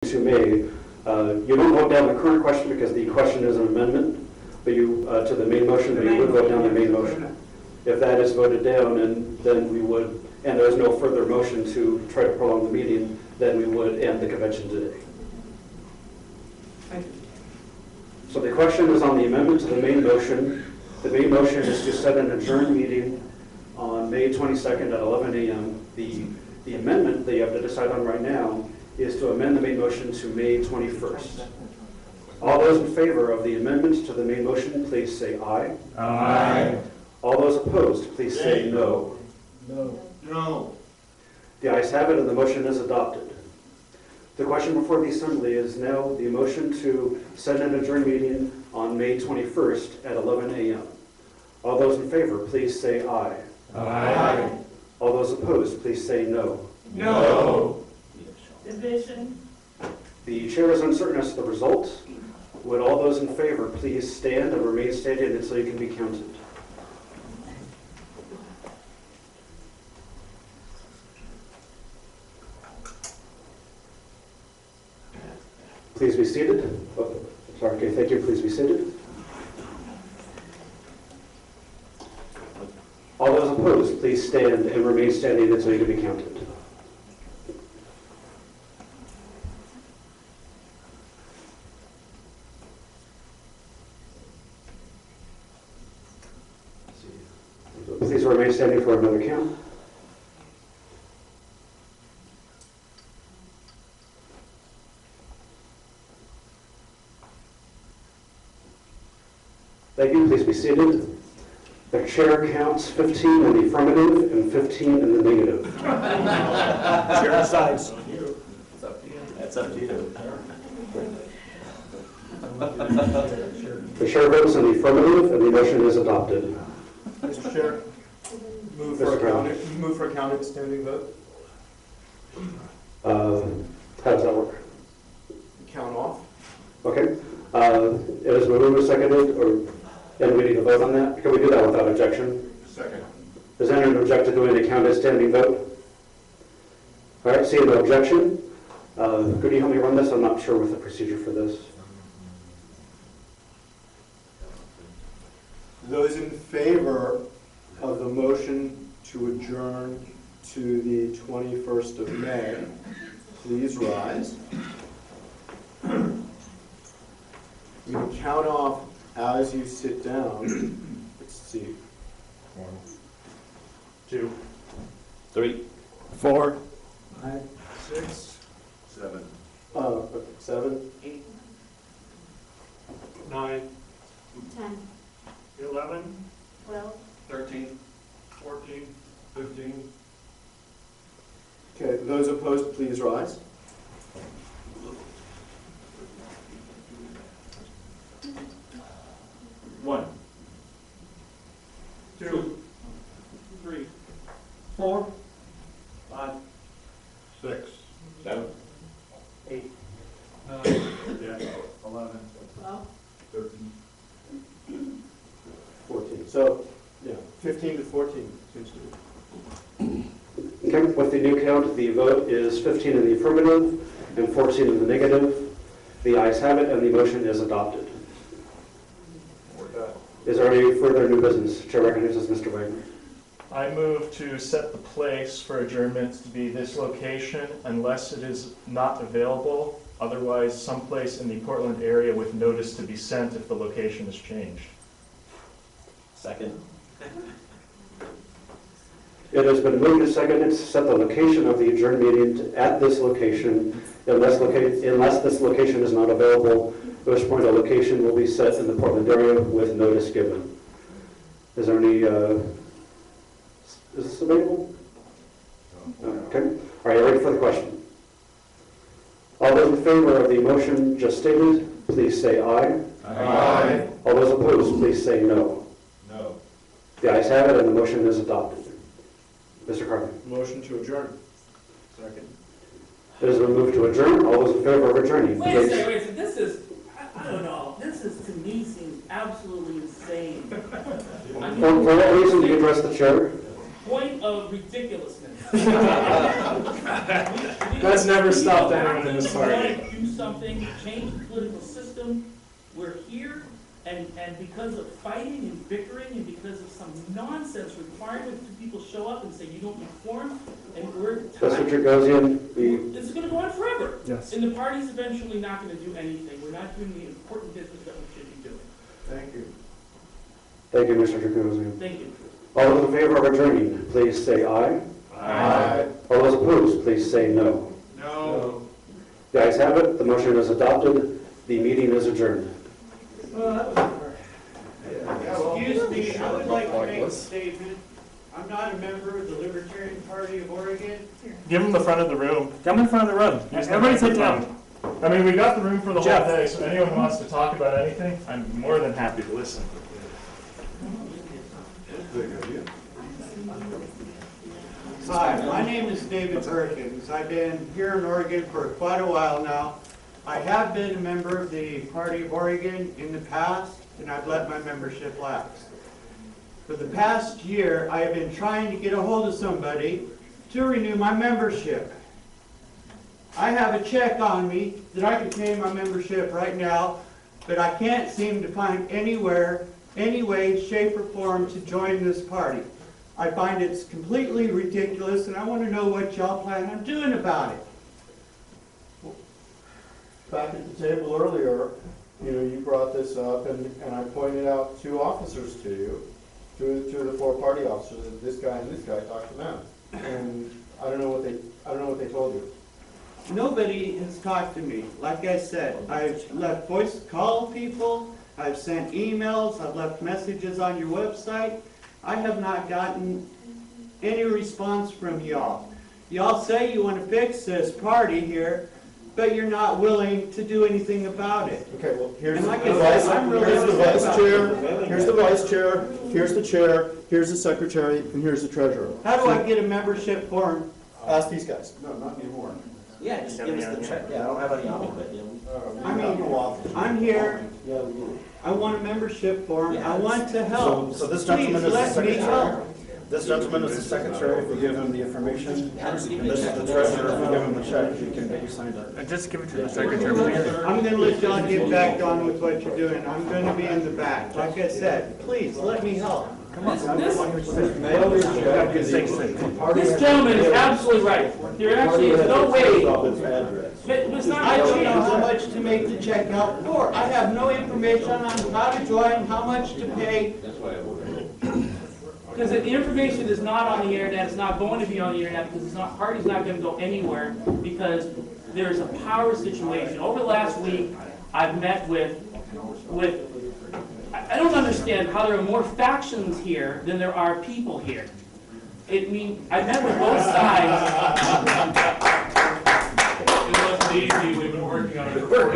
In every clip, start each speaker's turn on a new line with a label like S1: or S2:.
S1: who may, you don't vote down the current question because the question is an amendment, but you, to the main motion, but you would vote down the main motion. If that is voted down, and then we would, and there is no further motion to try to prolong the meeting, then we would end the convention today.
S2: Thank you.
S1: So the question is on the amendment to the main motion. The main motion is to set an adjourned meeting on May 22nd at 11 a.m. The amendment that you have to decide on right now is to amend the main motion to May 21st. All those in favor of the amendment to the main motion, please say aye.
S3: Aye.
S1: All those opposed, please say no.
S3: No.
S1: The ayes have it, and the motion is adopted. The question before the Assembly is now the motion to set an adjourned meeting on May 21st at 11 a.m. All those in favor, please say aye.
S3: Aye.
S1: All those opposed, please say no.
S3: No.
S2: Division.
S1: The chair is uncertain as to the result. Would all those in favor please stand and remain standing until you can be counted? Please be seated. Oh, sorry, okay, thank you. Please be seated. All those opposed, please stand and remain standing until you can be counted. Please remain standing for another count. Thank you. Please be seated. The chair counts 15 in the affirmative and 15 in the negative.
S3: Chair decides.
S4: That's up to you.
S1: The chair votes in the affirmative, and the motion is adopted.
S3: Mr. Chair, move for a counted standing vote.
S1: How does that work?
S3: Count off.
S1: Okay. It has been moved and seconded, and we need to vote on that? Can we do that without objection?
S3: Second.
S1: Does anyone object to doing a counted standing vote? All right, seeing no objection. Could you help me run this? I'm not sure with the procedure for this.
S5: Those in favor of the motion to adjourn to the 21st of May, please rise. You can count off as you sit down. Let's see.
S3: 1, 2,
S4: 3,
S3: 4,
S5: 5,
S3: 6, 7,
S5: 7,
S2: 8,
S3: 9,
S6: 10,
S3: 11,
S6: 12,
S3: 13, 14, 15.
S5: Okay, those opposed, please rise.
S3: One, 2, 3, 4, 5, 6,
S4: 7,
S3: 8, 9, 11,
S6: 12.
S3: 13.
S5: 14. So, yeah, 15 to 14 seems to be.
S1: Okay, with the new count, the vote is 15 in the affirmative and 14 in the negative. The ayes have it, and the motion is adopted. Is there any further new business? Chair recognizes Mr. Wagner.
S7: I move to set the place for adjournment to be this location unless it is not available, otherwise someplace in the Portland area with notice to be sent if the location is changed.
S4: second,
S1: It has been moved and seconded to set the location of the adjourned meeting at this location unless this location is not available, at which point a location will be set in the Portland area with notice given. Is there any, is this available? Okay. All right, you ready for the question? All those in favor of the motion just stated, please say aye.
S3: Aye.
S1: All those opposed, please say no.
S3: No.
S1: The ayes have it, and the motion is adopted. Mr. Carvin.
S5: Motion to adjourn.
S3: Second.
S1: It has been moved to adjourn. All those in favor of adjourning,
S2: Wait a
S1: please.
S2: second, wait a second. This is, I don't know, this is, to me, seems absolutely insane. I mean,
S1: For what reason do you address the chair?
S2: point of ridiculousness.
S7: That's never stopped anyone in this
S2: If you want
S7: party.
S2: to do something, change the political system, we're here, and because of fighting and bickering, and because of some nonsense requirement that people show up and say you don't need quorum, and we're
S1: Mr.
S2: tired.
S1: Tragosian,
S2: This is gonna go on forever.
S7: Yes.
S2: And the party's eventually not gonna do anything. We're not doing the important business that we should be doing.
S5: Thank you.
S1: thank you, Mr. Tragosian.
S2: Thank you.
S1: All those in favor of adjourning, please say aye.
S5: Aye.
S1: All those opposed, please say no.
S3: No.
S1: The ayes have it, the motion is adopted, the meeting is adjourned.
S6: Excuse me, I would like to make a statement. I'm not a member of the Libertarian Party of Oregon.
S7: Give them the front of the room.
S8: Come in front of the room.
S7: Use the
S8: Everybody sit
S7: microphone.
S8: down.
S7: I mean, we got the room for the whole
S8: Jeff.
S7: day, so anyone who wants to talk about anything, I'm more than happy to listen.
S6: Hi, my name is David Perkins. I've been here in Oregon for quite a while now. I have been a member of the Party of Oregon in the past, and I've let my membership lapse. For the past year, I have been trying to get a hold of somebody to renew my membership. I have a check on me that I can pay my membership right now, but I can't seem to find anywhere, any way, shape, or form to join this party. I find it's completely ridiculous, and I want to know what y'all plan on doing about it.
S5: Back at the table earlier, you brought this up, and I pointed out two officers to you, two of the four party officers, this guy and this guy, talked to them. And I don't know what they told you.
S6: Nobody has talked to me. Like I said, I've left voice call people, I've sent emails, I've left messages on your website. I have not gotten any response from y'all. Y'all say you want to fix this party here, but you're not willing to do anything about it.
S5: Okay, well, here's
S6: And
S5: the
S6: like I said,
S5: vice,
S6: I'm really
S5: here's the
S6: upset
S5: vice
S6: about
S5: chair,
S6: it.
S5: here's the vice chair, here's the chair, here's the secretary, and here's the treasurer.
S6: How do I get a membership form?
S5: Ask these guys.
S3: No, not anymore.
S4: Yeah, just give us the check. Yeah, I don't have any on me, but,
S6: I mean, I'm here, I want a membership form, I want to help.
S9: So this
S6: Please
S9: gentleman is the
S6: let me
S9: secretary?
S6: help.
S9: This gentleman is the secretary, if you give him the information, and this is the treasurer, if you give him the check, he can get you signed up.
S8: Just give it to the secretary, please.
S6: I'm gonna let y'all get back on with what you're doing. I'm gonna be in the back. Like I said, please, let me help.
S2: This gentleman is absolutely right. There actually is no way, but it's not.
S6: I don't know how much to make the check out for. I have no information on how to join, how much to pay.
S2: Because the information is not on the internet, it's not going to be on the internet, because party's not gonna go anywhere, because there's a power situation. Over the last week, I've met with, I don't understand how there are more factions here than there are people here. I met with both sides.
S7: It wasn't easy, we've been working on it for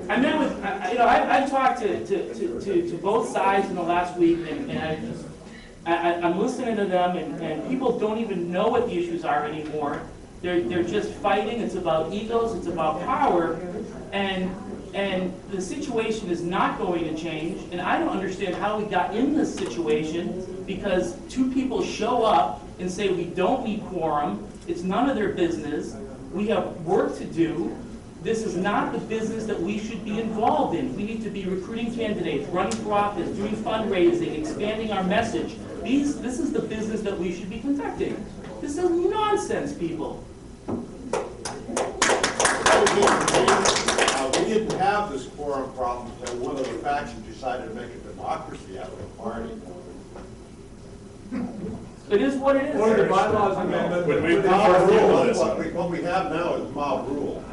S2: I met with, I've talked to both sides in the last week, and I'm listening to them, and people don't even know what the issues are anymore. They're just fighting. It's about egos. It's about power, and the situation is not going to change. And I don't understand how we got in this situation, because two people show up and say we don't need quorum. It's none of their business. We have work to do. This is not the business that we should be involved in. We need to be recruiting candidates, running for office, doing fundraising, expanding our message. This is the business that we should be conducting. This is nonsense, people.
S10: We didn't have this quorum problem until one of the factions decided to make a democracy out of the party.
S2: It is what it is.
S3: Or the bylaws amendment.
S7: When we
S10: Mob rule,
S7: rule
S10: that's
S7: this,
S10: what we have now is mob rule,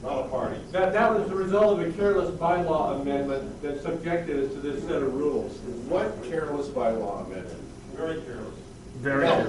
S10: not a party.
S3: That was the result of a careless bylaw amendment that subjected us to this set of rules.
S10: What careless bylaw amendment? Very careless.
S8: Very good.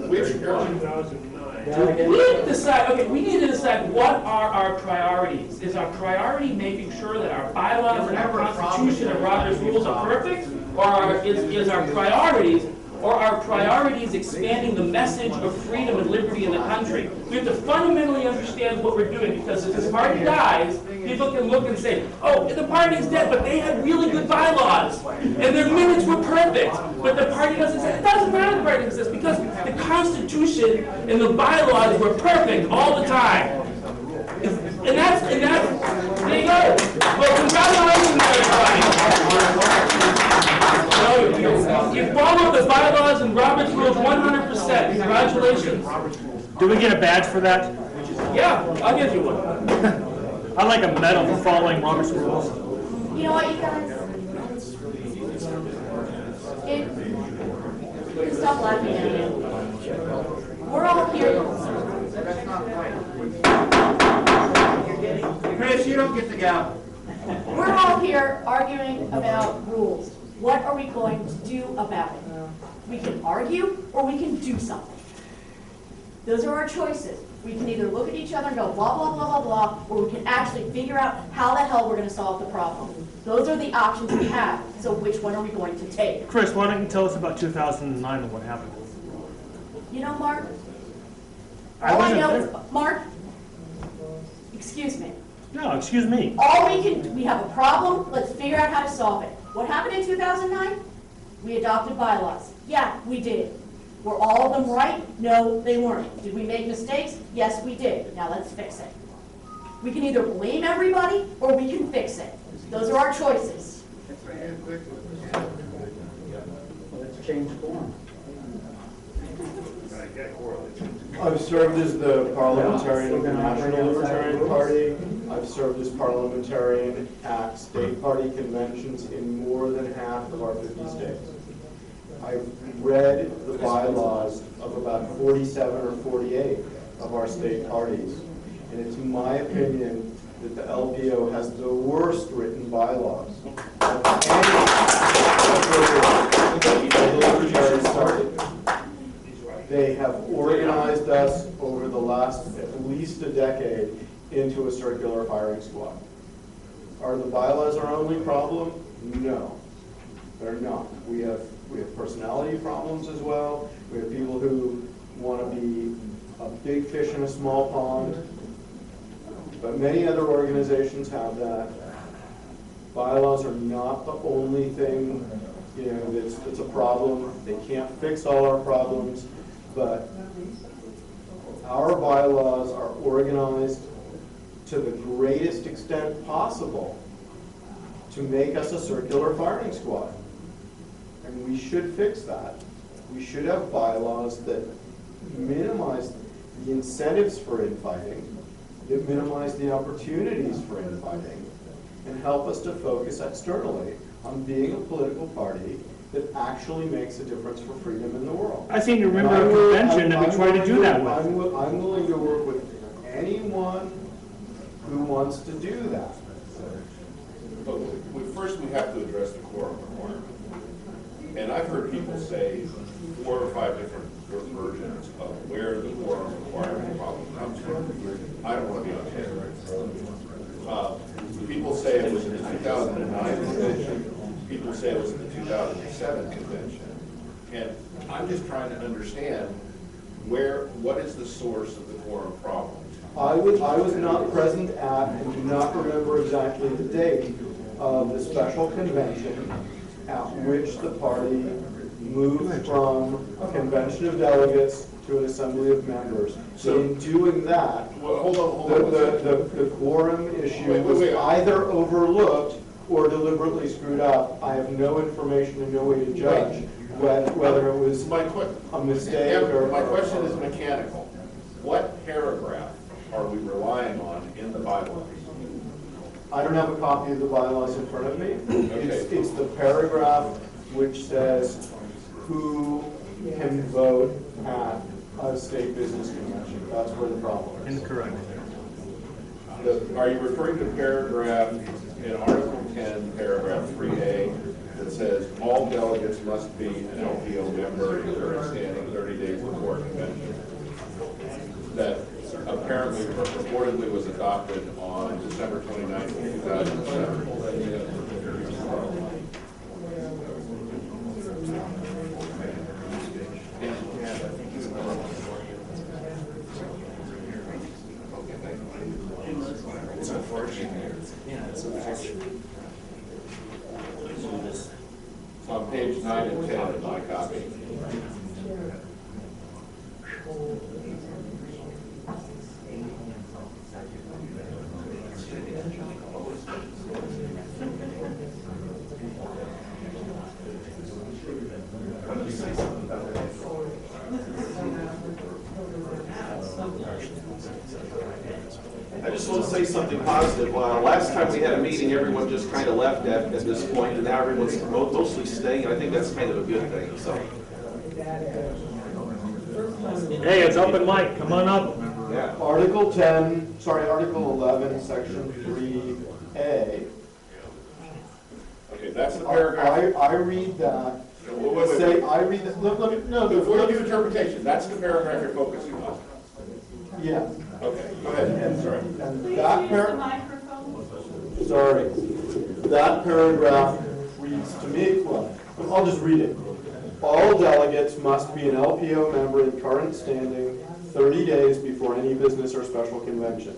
S10: Which one?
S3: 2009.
S2: We need to decide, we need to decide what are our priorities. Is our priority making sure that our bylaws and our Constitution and Robert's rules are perfect? Or is our priorities or our priorities expanding the message of freedom and liberty in the country? We have to fundamentally understand what we're doing, because if this party dies, people can look and say, oh, the party's dead, but they had really good bylaws, and their minutes were perfect, but the party doesn't exist. It doesn't matter the party exists, because the Constitution and the bylaws were perfect all the time. And that's, there you go. Well, congratulations, everybody. You followed the bylaws and Robert's rules 100%. Congratulations.
S8: Do we get a badge for that?
S2: Yeah, I'll give you one.
S8: I'd like a medal for following Robert's rules.
S11: You know what, you guys? Stop laughing at me. We're all here.
S6: Chris, you don't get the gavel.
S11: We're all here arguing about rules. What are we going to do about it? We can argue or we can do something. Those are our choices. We can either look at each other and go blah, blah, blah, blah, blah, or we can actually figure out how the hell we're going to solve the problem. Those are the options we have. So which one are we going to take?
S8: Chris, why don't you tell us about 2009 and what happened?
S11: You know, Mark?
S8: I
S11: All I
S8: wasn't
S11: know
S8: there.
S11: is, Mark, excuse me.
S8: No, excuse me.
S11: We have a problem, let's figure out how to solve it. What happened in 2009? We adopted bylaws. Yeah, we did. Were all of them right? No, they weren't. Did we make mistakes? Yes, we did. Now let's fix it. We can either blame everybody or we can fix it. Those are our choices.
S9: Let's change form.
S5: I've served as the parliamentarian of the National Libertarian Party. I've served as parliamentarian at state party conventions in more than half of our 50 states. I've read the bylaws of about 47 or 48 of our state parties. And it's my opinion that the LPO has the worst written bylaws of any libertarian party. They have organized us over the last at least a decade into a circular firing squad. Are the bylaws our only problem? No, they're not. We have personality problems as well. We have people who want to be a big fish in a small pond. But many other organizations have that. Bylaws are not the only thing, that's a problem. They can't fix all our problems. But our bylaws are organized to the greatest extent possible to make us a circular firing squad. And we should fix that. We should have bylaws that minimize the incentives for infighting, that minimize the opportunities for infighting, and help us to focus externally on being a political party that actually makes a difference for freedom in the world.
S8: I seem to remember a convention that we tried to do that with.
S5: I'm willing to work with anyone who wants to do that.
S10: But first we have to address the quorum requirement. And I've heard people say 4 or 5 different versions of where the quorum requirement problem comes from. I don't want to be on camera. People say it was in the 2009 convention. People say it was in the 2007 convention. And I'm just trying to understand what is the source of the quorum problem?
S5: I was not present at and do not remember exactly the date of the special convention at which the party moved from a convention of delegates to an assembly of members. So in doing that,
S10: well, hold on.
S5: The quorum issue was either overlooked or deliberately screwed up. I have no information and no way to judge whether it was a mistake or...
S10: My question is mechanical. What paragraph are we relying on in the bylaws?
S5: I don't have a copy of the bylaws in front of me. It's the paragraph which says who can vote at a state business convention. That's where the problem is.
S8: Incorrect.
S10: Are you referring to paragraph in Article 10, paragraph 3A, that says all delegates must be an LPO member in current standing 30 days before convention? That apparently or purportedly was adopted on December 29th, 2007.
S4: unfortunate. Yeah, it's unfortunate.
S10: It's on page 9 and 10 in my copy.
S12: I just want to say something positive. Last time we had a meeting, everyone just kind of left at this point, and now everyone's mostly staying, and I think that's kind of a good thing, so.
S8: Hey, it's open mic, come on up.
S12: Yeah.
S5: Article 11, Section 3A.
S10: Okay, that's the paragraph.
S5: I read that.
S10: Wait.
S5: Say, I read that, let me, no.
S10: Before you do interpretation, that's the paragraph you're focusing on.
S5: Yeah.
S10: Okay, go ahead, sorry.
S5: And
S11: Please
S5: that
S11: use the microphone.
S5: sorry, that paragraph reads to me, well, I'll just read it. All delegates must be an LPO member in current standing 30 days before any business or special convention.